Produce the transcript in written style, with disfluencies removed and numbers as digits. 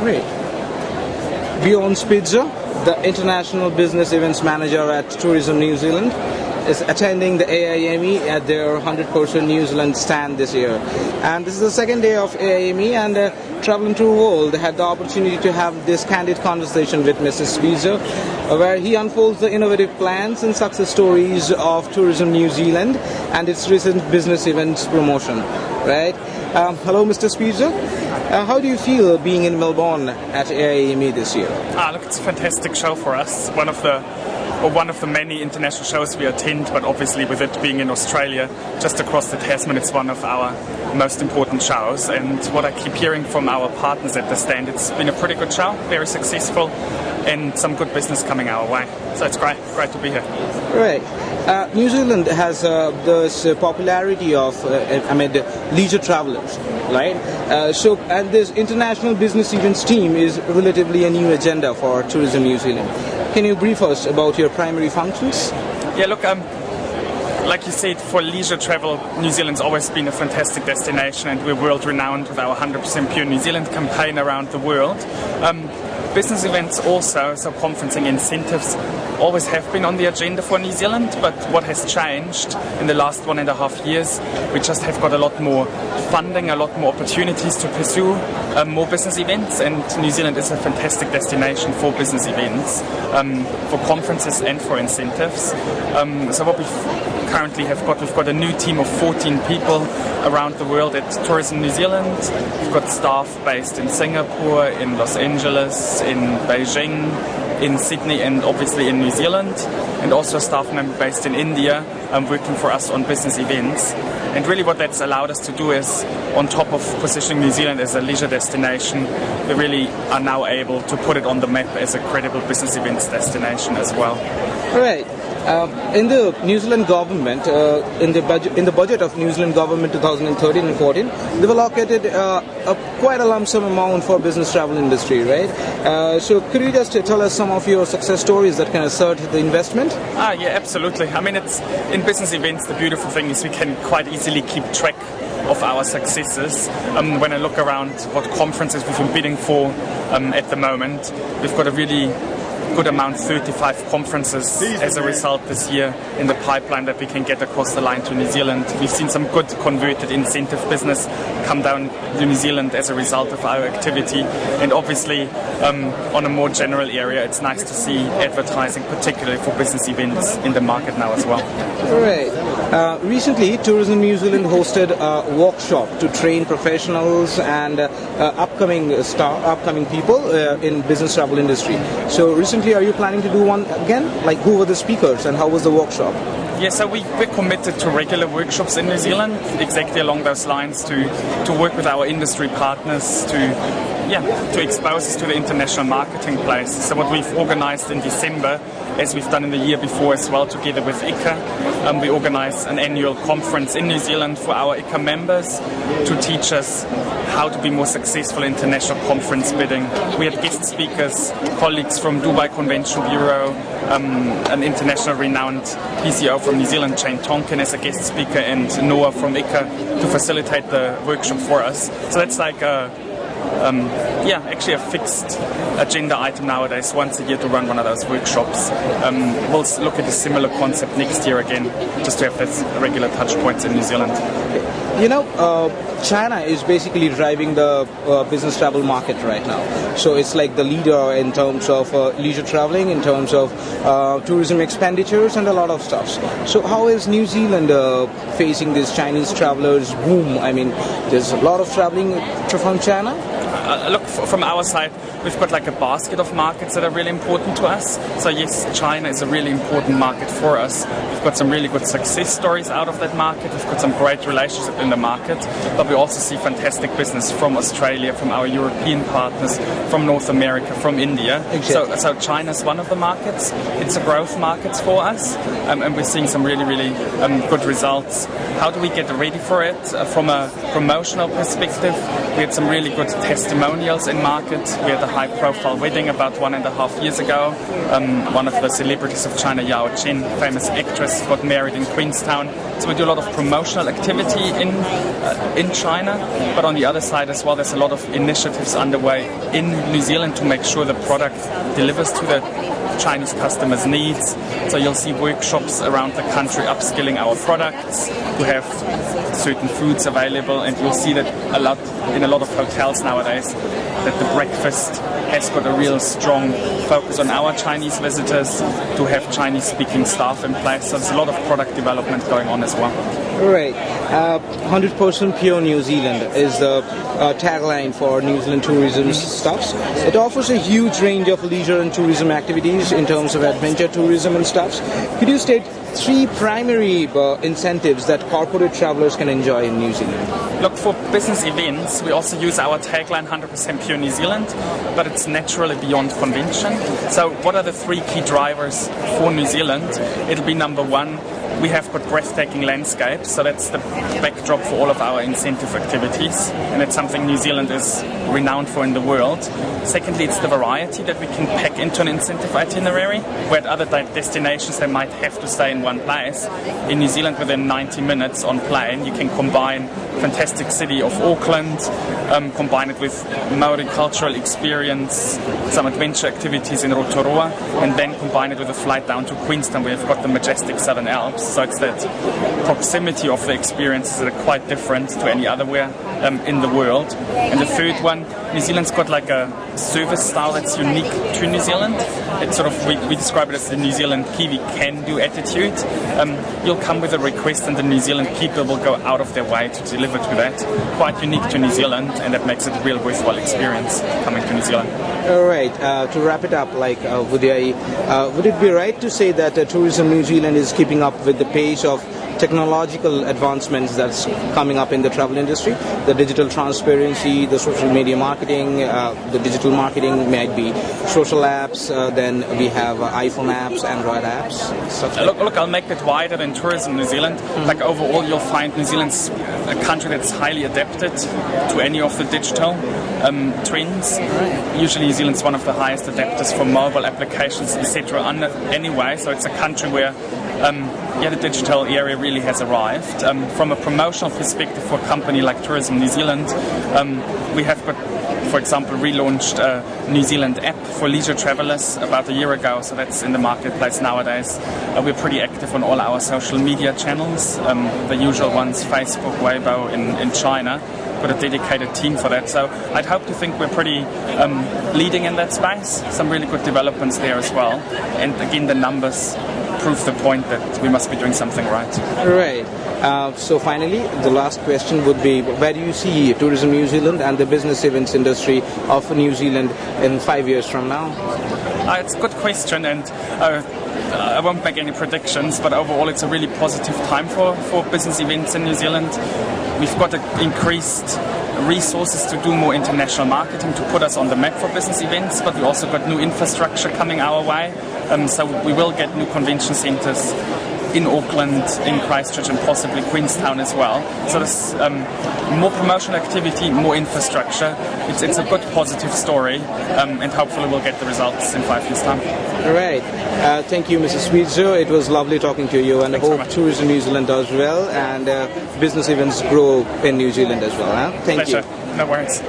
Great. Bjoern Spreitzer, the International Business Events Manager at Tourism New Zealand, is attending the AIME at their 100% New Zealand stand this year. And this is the second day of AIME, and traveling through the world, had the opportunity to have this candid conversation with Mr. Spreitzer, where he unfolds the innovative plans and success stories of Tourism New Zealand and its recent business events promotion. Right? Hello, Mr. Spreitzer. How do you feel being in Melbourne at AIME this year? Look, it's a fantastic show for us. One of the many international shows we attend, but obviously with it being in Australia, just across the Tasman, it's one of our most important shows. And what I keep hearing from our partners at the stand, it's been a pretty good show, very successful, and some good business coming our way. So it's great to be here. Right. New Zealand has this popularity of leisure travelers, right? And this international business events team is relatively a new agenda for Tourism New Zealand. Can you brief us about your primary functions? Yeah, look, like you said, for leisure travel, New Zealand's always been a fantastic destination, and we're world renowned with our 100% Pure New Zealand campaign around the world. Business events also, so conferencing incentives, always have been on the agenda for New Zealand, but what has changed in the last 1.5 years, we just have got a lot more funding, a lot more opportunities to pursue more business events, and New Zealand is a fantastic destination for business events, for conferences and for incentives. So what we currently have got, we've got a new team of 14 people around the world at Tourism New Zealand. We've got staff based in Singapore, in Los Angeles, in Beijing, in Sydney, and obviously in New Zealand, and also a staff member based in India working for us on business events. And really what that's allowed us to do is, on top of positioning New Zealand as a leisure destination, we really are now able to put it on the map as a credible business events destination as well. All right. In the New Zealand government, in the budget of New Zealand government 2013 and 14, they've allocated quite a lump sum amount for business travel industry, right? So could you just tell us some of your success stories that can assert the investment? Yeah, absolutely. I mean, it's in business events, the beautiful thing is we can quite easily keep track of our successes. When I look around what conferences we've been bidding for at the moment, we've got a really good amount, 35 conferences as a result this year in the pipeline that we can get across the line to New Zealand. We've seen some good converted incentive business come down to New Zealand as a result of our activity, and obviously on a more general area, it's nice to see advertising, particularly for business events, in the market now as well. Right. Recently, Tourism New Zealand hosted a workshop to train professionals and upcoming people in business travel industry. So recently, are you planning to do one again? Like, who were the speakers and how was the workshop? Yeah, so we're committed to regular workshops in New Zealand, exactly along those lines, to work with our industry partners to expose us to the international marketing place. So what we've organised in December, as we've done in the year before as well, together with ICA, we organise an annual conference in New Zealand for our ICA members to teach us how to be more successful in international conference bidding. We had guest speakers, colleagues from Dubai Convention Bureau, an international renowned PCO from New Zealand, Jane Tonkin, as a guest speaker, and Noah from ICA to facilitate the workshop for us. So that's like actually a fixed agenda item nowadays, once a year to run one of those workshops. We'll look at a similar concept next year again, just to have those regular touch points in New Zealand. You know, China is basically driving the business travel market right now. So it's like the leader in terms of leisure traveling, in terms of tourism expenditures and a lot of stuff. So how is New Zealand facing this Chinese travelers boom? I mean, there's a lot of traveling from China. Look, from our side, we've got like a basket of markets that are really important to us. So yes, China is a really important market for us. We've got some really good success stories out of that market. We've got some great relationships in the market, but we also see fantastic business from Australia, from our European partners, from North America, from India. Exactly. So China's one of the markets. It's a growth market for us, and we're seeing some really, really good results. How do we get ready for it? From a promotional perspective, we had some really good testimonies testimonials in market. We had a high-profile wedding about 1.5 years ago. One of the celebrities of China, Yao Qin, famous actress, got married in Queenstown. So we do a lot of promotional activity in China, but on the other side as well, there's a lot of initiatives underway in New Zealand to make sure the product delivers to the Chinese customers' needs. So you'll see workshops around the country upskilling our products to have certain foods available, and you'll see that in a lot of hotels nowadays that the breakfast has got a real strong focus on our Chinese visitors, to have Chinese-speaking staff in place. So there's a lot of product development going on as well. Right. 100% pure New Zealand is the tagline for New Zealand tourism stuffs. It offers a huge range of leisure and tourism activities in terms of adventure tourism and stuffs. Could you state 3 primary incentives that corporate travelers can enjoy in New Zealand? Look, for business events, we also use our tagline 100% pure New Zealand, but it's naturally beyond convention. So what are the 3 key drivers for New Zealand? It'll be number 1, we have got breathtaking landscapes, so that's the backdrop for all of our incentive activities, and it's something New Zealand is renowned for in the world. Secondly, it's the variety that we can pack into an incentive itinerary, where at other destinations they might have to stay in one place. In New Zealand, within 90 minutes on plane, you can combine fantastic city of Auckland, combine it with Maori cultural experience, some adventure activities in Rotorua, and then combine it with a flight down to Queenstown, where you've got the majestic Southern Alps. So it's that proximity of the experiences that are quite different to any other in the world. And the third one, New Zealand's got like a service style that's unique to New Zealand. It's sort of, we describe it as the New Zealand Kiwi can-do attitude. You'll come with a request and the New Zealand people will go out of their way to deliver to that. Quite unique to New Zealand, and that makes it a real worthwhile experience coming to New Zealand. All right. To wrap it up, would it be right to say that Tourism New Zealand is keeping up with the pace of technological advancements that's coming up in the travel industry? The digital transparency, the social media marketing, the digital marketing might be social apps, then we have iPhone apps, Android apps, stuff like Look, I'll make it wider than Tourism New Zealand. Like overall, you'll find New Zealand's a country that's highly adapted to any of the digital trends. Usually New Zealand's one of the highest adapters for mobile applications, etc. Anyway, so it's a country where the digital area really has arrived. From a promotional perspective for a company like Tourism New Zealand, we have got, for example, relaunched a New Zealand app for leisure travelers about a year ago, so that's in the marketplace nowadays. We're pretty active on all our social media channels, the usual ones, Facebook, Weibo in China. Got a dedicated team for that, so I'd hope to think we're pretty leading in that space. Some really good developments there as well, and again the numbers prove the point that we must be doing something right. Right. So finally, the last question would be, where do you see Tourism New Zealand and the business events industry of New Zealand in 5 years from now? It's a good question, and I won't make any predictions, but overall it's a really positive time for business events in New Zealand. We've got increased resources to do more international marketing to put us on the map for business events, but we also got new infrastructure coming our way, so we will get new convention centres in Auckland, in Christchurch, and possibly Queenstown as well. So there's more promotional activity, more infrastructure. It's a good positive story, and hopefully we'll get the results in 5 years' time. All right. Thank you, Mr. Spreitzer. It was lovely talking to you, and I hope Tourism New Zealand does well and business events grow in New Zealand as well. Thank Pleasure. you. No worries.